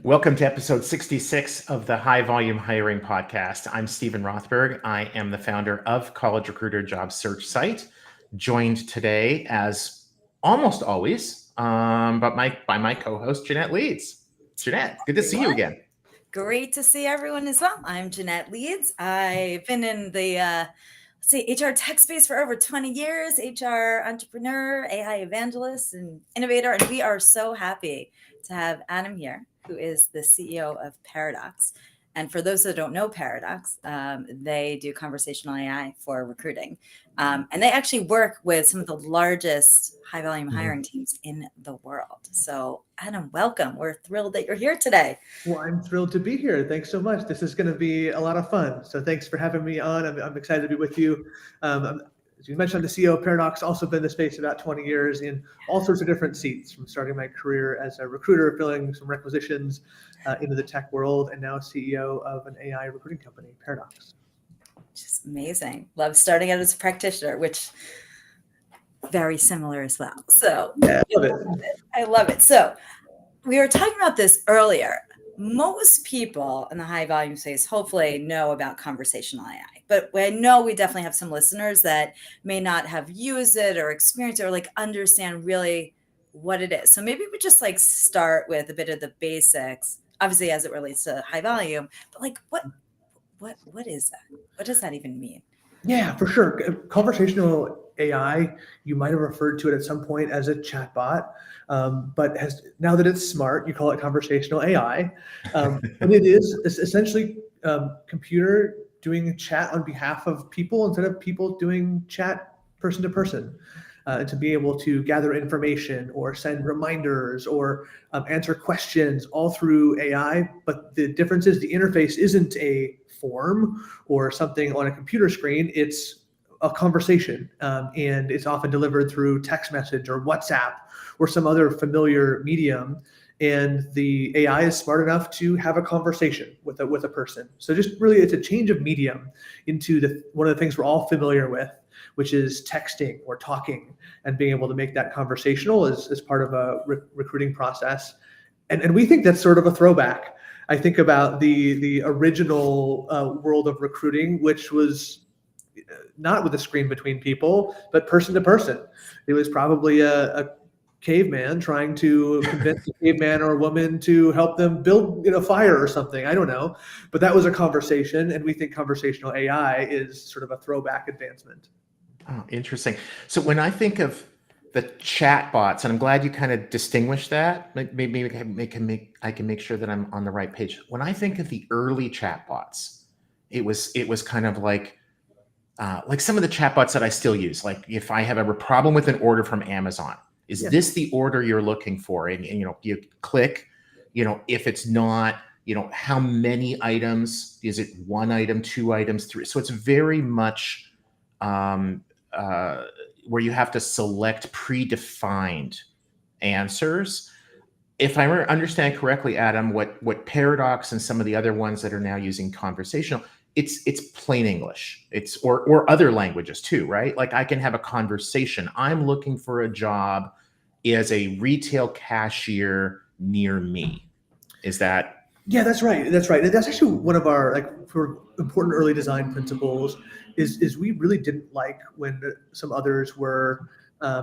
Welcome to episode 66 of the High Volume Hiring Podcast. I'm Stephen Rothberg. I am the founder of College Recruiter Job Search Site, joined today, as almost always, by my co-host, Jeanette Leeds. Jeanette, good to see you again. Great to see everyone as well. I'm Jeanette Leeds. I've been in the HR tech space for over 20 years, HR entrepreneur, AI evangelist, and innovator. And we are so happy to have Adam here, who is the CEO of Paradox. And for those that don't know Paradox, they do conversational AI for recruiting. And they actually work with some of the largest high volume hiring teams in the world. So Adam, welcome. We're thrilled that you're here today. Well, I'm thrilled to be here. Thanks so much. This is going to be a lot of fun. So thanks for having me on. I'm excited to be with you. As you mentioned, I'm the CEO of Paradox, also been in the space about 20 years in all sorts of different seats, from starting my career as a recruiter, filling some requisitions into the tech world, and now CEO of an AI recruiting company, Paradox. Just amazing. Love starting out as a practitioner, which very similar as well. So yeah, I love it. So we were talking about this earlier. Most people in the high volume space hopefully know about conversational AI, but I know we definitely have some listeners that may not have used it or experienced it or understand really what it is. So maybe we just start with a bit of the basics, obviously as it relates to high volume, but what is that? What does that even mean? Yeah, for sure. Conversational AI, you might have referred to it at some point as a chatbot, but now that it's smart, you call it conversational AI. And it is essentially computer doing a chat on behalf of people instead of people doing chat person to person. To be able to gather information or send reminders or answer questions all through AI. But the difference is the interface isn't a form or something on a computer screen. It's a conversation, and it's often delivered through text message or WhatsApp or some other familiar medium. And the AI is smart enough to have a conversation with a person. So just really, it's a change of medium into one of the things we're all familiar with, which is texting or talking, and being able to make that conversational as part of a recruiting process. And we think that's sort of a throwback. I think about the original world of recruiting, which was not with a screen between people, but person to person. It was probably a caveman trying to convince a caveman or a woman to help them build a fire or something. I don't know. But that was a conversation, and we think conversational AI is sort of a throwback advancement. Oh, interesting. So when I think of the chatbots, and I'm glad you kind of distinguished that, maybe I can make sure that I'm on the right page. When I think of the early chatbots, it was kind of like some of the chatbots that I still use. Like if I have a problem with an order from Amazon, is this the order you're looking for? And you click, if it's not, how many items? Is it one item, two items, three? So it's very much where you have to select predefined answers. If I understand correctly, Adam, what Paradox and some of the other ones that are now using conversational, it's plain English. It's or other languages too, right? Like I can have a conversation. I'm looking for a job as a retail cashier near me. Is that? Yeah, that's right. That's right. And that's actually one of our important early design principles is we really didn't like when some others were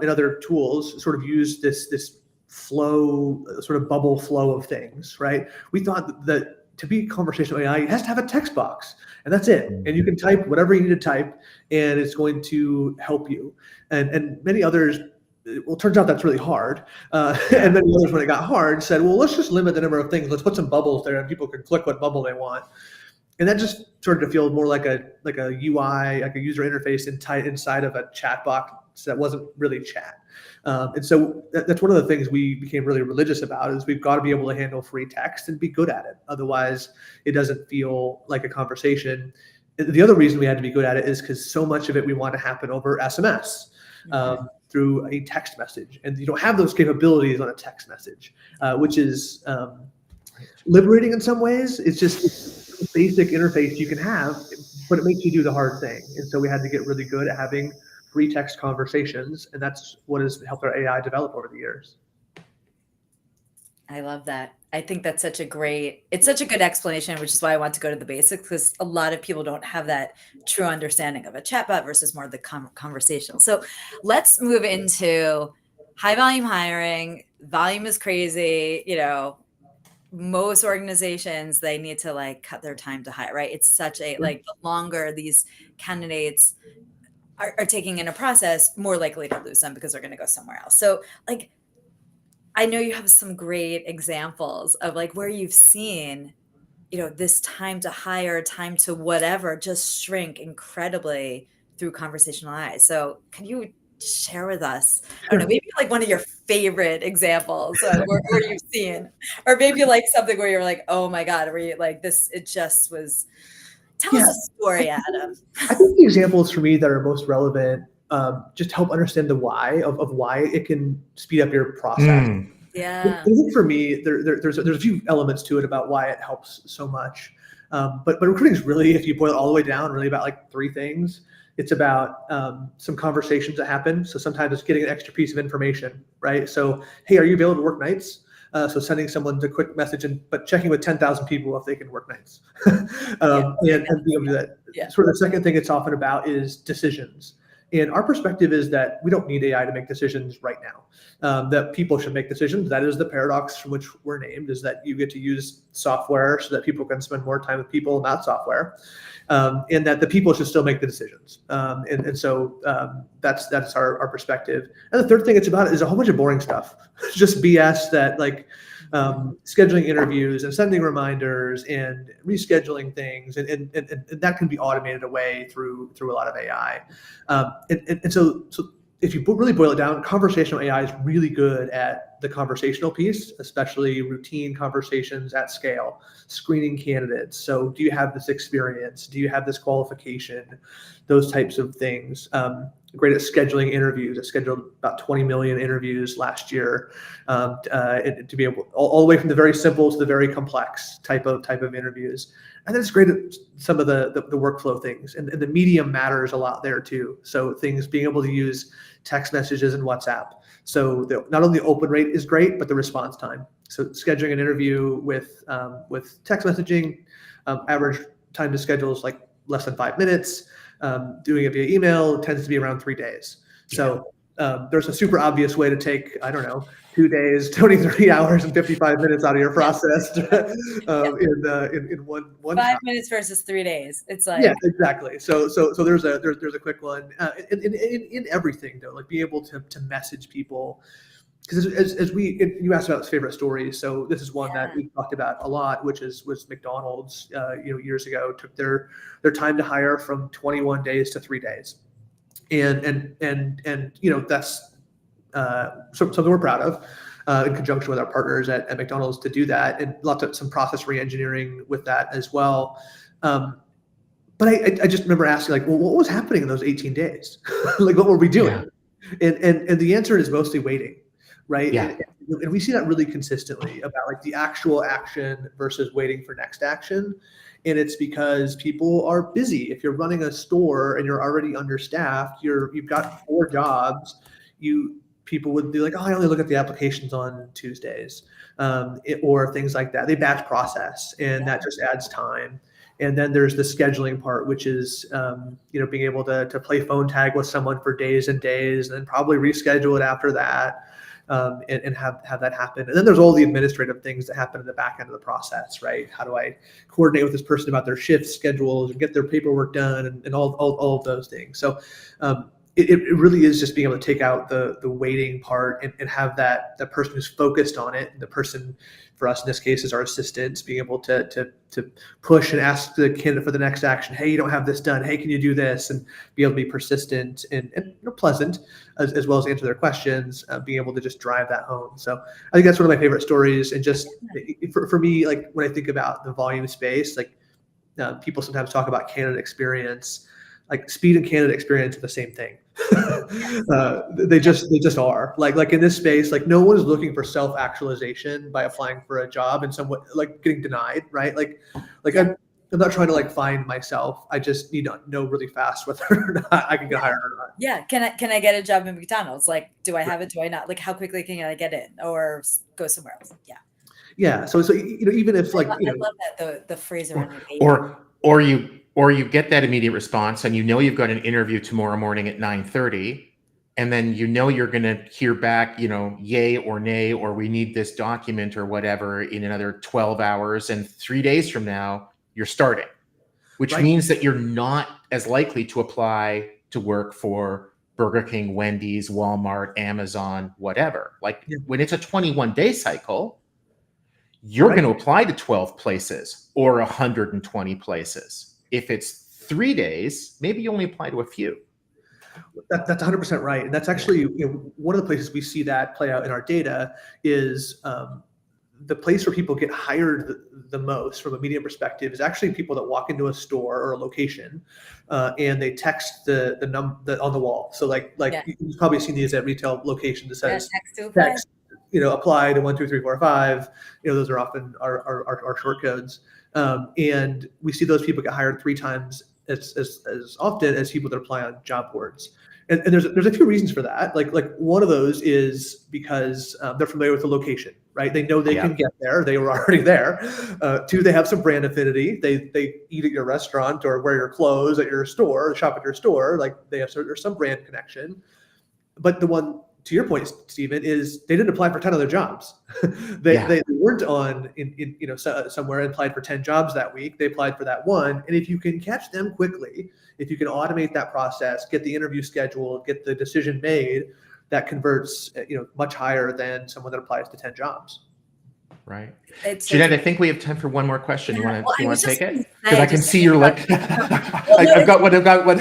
in other tools sort of use this flow, sort of bubble flow of things, right? We thought that to be conversational AI, it has to have a text box, and that's it. And you can type whatever you need to type, and it's going to help you. And many others, well, it turns out that's really hard. And many others, when it got hard, said, well, let's just limit the number of things. Let's put some bubbles there, and people can click what bubble they want. And that just started to feel more like a UI, like a user interface inside of a chat box that wasn't really chat. And so that's one of the things we became really religious about, is we've got to be able to handle free text and be good at it. Otherwise, it doesn't feel like a conversation. The other reason we had to be good at it is because so much of it we want to happen over SMS. Through a text message, and you don't have those capabilities on a text message, which is liberating in some ways. It's just a basic interface you can have, but it makes you do the hard thing. And so we had to get really good at having free text conversations, and that's what has helped our AI develop over the years. I love that. I think that's it's such a good explanation, which is why I want to go to the basics, because a lot of people don't have that true understanding of a chatbot versus more of the conversational. So let's move into high volume hiring. Volume is crazy. Most organizations, they need to like cut their time to hire, right? It's such a, like, the longer these candidates are taking in a process, more likely to lose them because they're going to go somewhere else. So like, I know you have some great examples of like where you've seen, this time to hire, time to whatever, just shrink incredibly through conversational AI. So can you share with us, I don't know, maybe like one of your favorite examples where you've seen, or maybe like something where you're like, oh my God, where you like this, it just was, tell us a story, Adam. I think the examples for me that are most relevant just help understand the why of why it can speed up your process. Yeah. I think for me, there's a few elements to it about why it helps so much. But recruiting is really, if you boil it all the way down, really about like three things. It's about some conversations that happen. So sometimes it's getting an extra piece of information, right? So, hey, are you available to work nights? So sending someone a quick message, but checking with 10,000 people if they can work nights. And being able to do that. Yeah. Sort of the second thing it's often about is decisions. And our perspective is that we don't need AI to make decisions right now, that people should make decisions. That is the paradox from which we're named, is that you get to use software so that people can spend more time with people, not software, and that the people should still make the decisions. So that's our perspective. And the third thing it's about is a whole bunch of boring stuff, just BS that like scheduling interviews and sending reminders and rescheduling things, and that can be automated away through a lot of AI. So if you really boil it down, conversational AI is really good at the conversational piece, especially routine conversations at scale, screening candidates. So do you have this experience? Do you have this qualification? Those types of things. Great at scheduling interviews. I scheduled about 20 million interviews last year, to be able all the way from the very simple to the very complex type of interviews. And then it's great at some of the workflow things, and the medium matters a lot there too. So things being able to use text messages and WhatsApp. So not only the open rate is great, but the response time. So scheduling an interview with text messaging, average time to schedule is like less than 5 minutes. Doing it via email tends to be around 3 days. So there's a super obvious way to take, 2 days, 23 hours and 55 minutes out of your process in one 5 shot. minutes versus 3 days. It's like, Yeah, exactly. So there's a quick one in everything though, like be able to message people. Because you asked about favorite stories, so this is one that we talked about a lot, which was McDonald's. Years ago, took their time to hire from 21 days to 3 days, and that's something we're proud of, in conjunction with our partners at McDonald's to do that, and some process re-engineering with that as well. But I just remember asking, like, well, what was happening in those 18 days? Like, what were we doing? Yeah. And the answer is mostly waiting. Right. Yeah. And we see that really consistently about like the actual action versus waiting for next action. And it's because people are busy. If you're running a store and you're already understaffed, you've got 4 jobs, people would be like, oh, I only look at the applications on Tuesdays, or things like that. They batch process, and that just adds time. And then there's the scheduling part, which is, being able to play phone tag with someone for days and days, and then probably reschedule it after that. And have that happen. And then there's all the administrative things that happen in the back end of the process, right? How do I coordinate with this person about their shift schedules and get their paperwork done, and all of those things. So it really is just being able to take out the waiting part and have that person who's focused on it. And the person, for us in this case, is our assistants, being able to push and ask the candidate for the next action. Hey, you don't have this done. Hey, can you do this? And be able to be persistent and pleasant, as well as answer their questions, being able to just drive that home. So I think that's one of my favorite stories. And just for me, like when I think about the volume space, like people sometimes talk about candidate experience. Like speed and candidate experience are the same thing. They just are. Like in this space, like no one is looking for self-actualization by applying for a job and somewhat like getting denied, right? Like I'm not trying to like find myself. I just need to know really fast whether or not I can get hired or not. Yeah. Can I get a job in McDonald's? Like, do I have it? Do I not? Like, how quickly can I get in or go somewhere else? Yeah. Yeah. So even if like, I love that the phrase around your baby. Or you get that immediate response and you've got an interview tomorrow morning at 9:30, and then you're going to hear back, yay or nay, or we need this document or whatever in another 12 hours, and 3 days from now you're starting, which Right. means that you're not as likely to apply to work for Burger King, Wendy's, Walmart, Amazon, whatever. Like when it's a 21-day cycle, you're Right. going to apply to 12 places or 120 places. If it's 3 days, maybe you only apply to a few. That's 100% right. And that's actually one of the places we see that play out in our data is the place where people get hired the most from a media perspective is actually people that walk into a store or a location and they text the number on the wall. So like you've probably seen these at retail locations that says text, apply to 1, 2, 3, 4, 5. Those are often our short codes. And we see those people get hired 3 times as often as people that apply on job boards. And there's a few reasons for that. Like one of those is because they're familiar with the location, right? They know they can get there. They were already there. 2, they have some brand affinity. They eat at your restaurant or wear your clothes at your store, shop at your store. Like there's some brand connection. But the one, to your point, Stephen, is they didn't apply for 10 other jobs. They weren't on somewhere and applied for 10 jobs that week. They applied for that one. And if you can catch them quickly, if you can automate that process, get the interview scheduled, get the decision made, that converts much higher than someone that applies to 10 jobs. Right. Jeanette, I think we have time for one more question. You want to take it? Because I can see your lip. I've got one.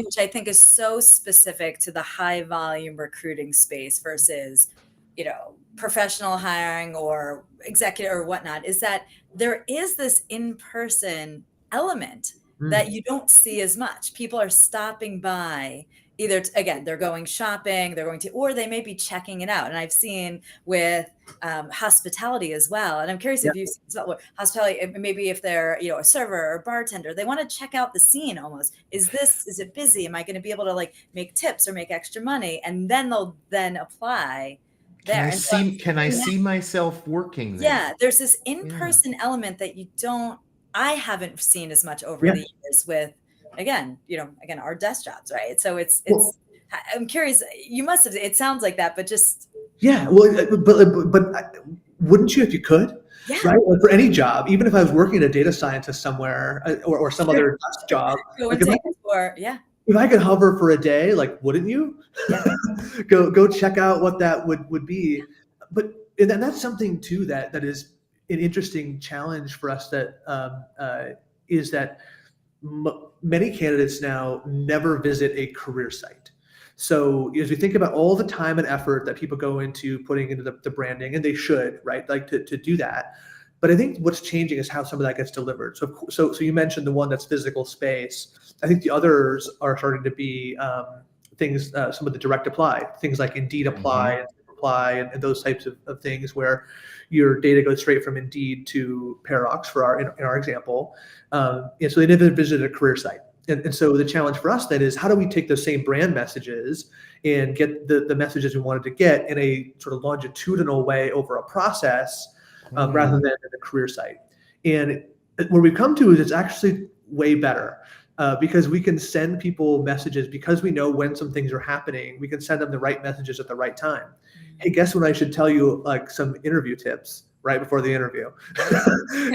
Which I think is so specific to the high volume recruiting space versus, professional hiring or executive or whatnot, is that there is this in-person element that you don't see as much. People are stopping by. Either, again, they're going shopping, or they may be checking it out. And I've seen with hospitality as well. And I'm curious if you've seen hospitality, maybe if they're, a server or bartender, they want to check out the scene almost. Is it busy? Am I going to be able to make tips or make extra money? And then they'll apply there. Can I see myself working there? Yeah, there's this in-person element that I haven't seen as much over the years with, again, our desk jobs, right? So I'm curious, you must have, it sounds like that, but just. Yeah, well, but wouldn't you if you could? Yeah. Right? Like for any job, even if I was working at a data scientist somewhere or some other desk job. If I could hover for a day, wouldn't you? Yeah. go check out what that would be. But and that's something too that is an interesting challenge for us that is that many candidates now never visit a career site. So as we think about all the time and effort that people go into putting into the branding, and they should, right, to do that. But I think what's changing is how some of that gets delivered. So you mentioned the one that's physical space. I think the others are starting to be things, some of the direct apply, things like Indeed apply, and those types of things where your data goes straight from Indeed to Paradox in our example. And so they never visited a career site. And so the challenge for us then is how do we take those same brand messages and get the messages we wanted to get in a sort of longitudinal way over a process rather than in a career site. And where we've come to is it's actually way better because we can send people messages because we know when some things are happening. We can send them the right messages at the right time. Hey, guess what? I should tell you some interview tips right before the interview.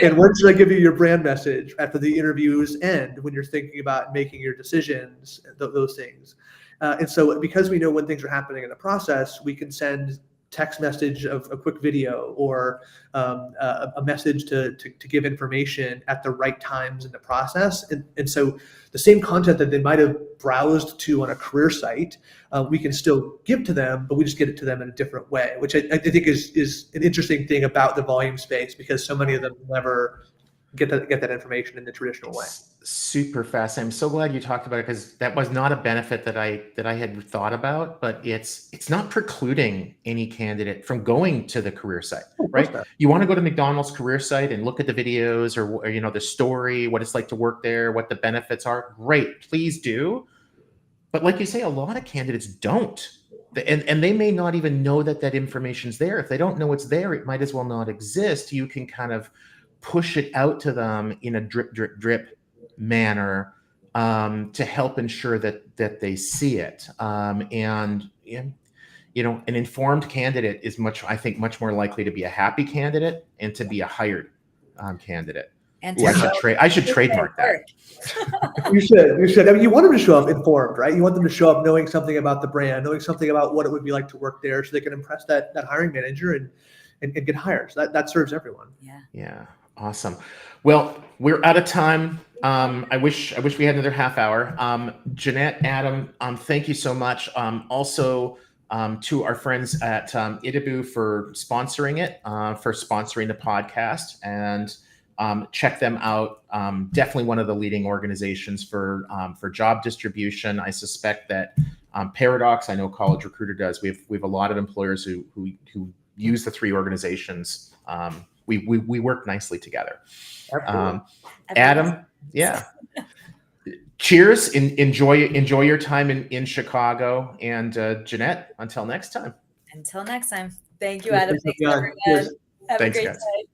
And when should I give you your brand message after the interviews end when you're thinking about making your decisions, those things. And so because we know when things are happening in the process, we can send text message of a quick video or a message to give information at the right times in the process. And so the same content that they might have browsed to on a career site, we can still give to them, but we just get it to them in a different way, which I think is an interesting thing about the volume space because so many of them never get that information in the traditional way. Super fast. I'm so glad you talked about it because that was not a benefit that I had thought about, but it's not precluding any candidate from going to the career site, right? You want to go to McDonald's career site and look at the videos or the story, what it's like to work there, what the benefits are. Great, please do. But like you say, a lot of candidates don't. and they may not even know that that information's there. If they don't know it's there, it might as well not exist. You can kind of push it out to them in a drip, drip, drip manner to help ensure that they see it. And you know, an informed candidate is I think much more likely to be a happy candidate and to be a hired candidate. And Ooh, I should trademark that. You should. I mean, you want them to show up informed, right? You want them to show up knowing something about the brand, knowing something about what it would be like to work there, so they can impress that hiring manager and get hired. So that serves everyone. Yeah. Awesome. Well, we're out of time. I wish we had another half hour. Jeanette, Adam, thank you so much. Also, to our friends at Itabu for sponsoring it, for sponsoring the podcast, and check them out. Definitely one of the leading organizations for job distribution. I suspect that Paradox, I know College Recruiter does. We have a lot of employers who use the three organizations. We work nicely together. Adam, yeah. Cheers. Enjoy your time in Chicago. And Jeanette, until next time. Until next time. Thank you, Adam. Thanks, everyone. Have Thanks, a great guys. day.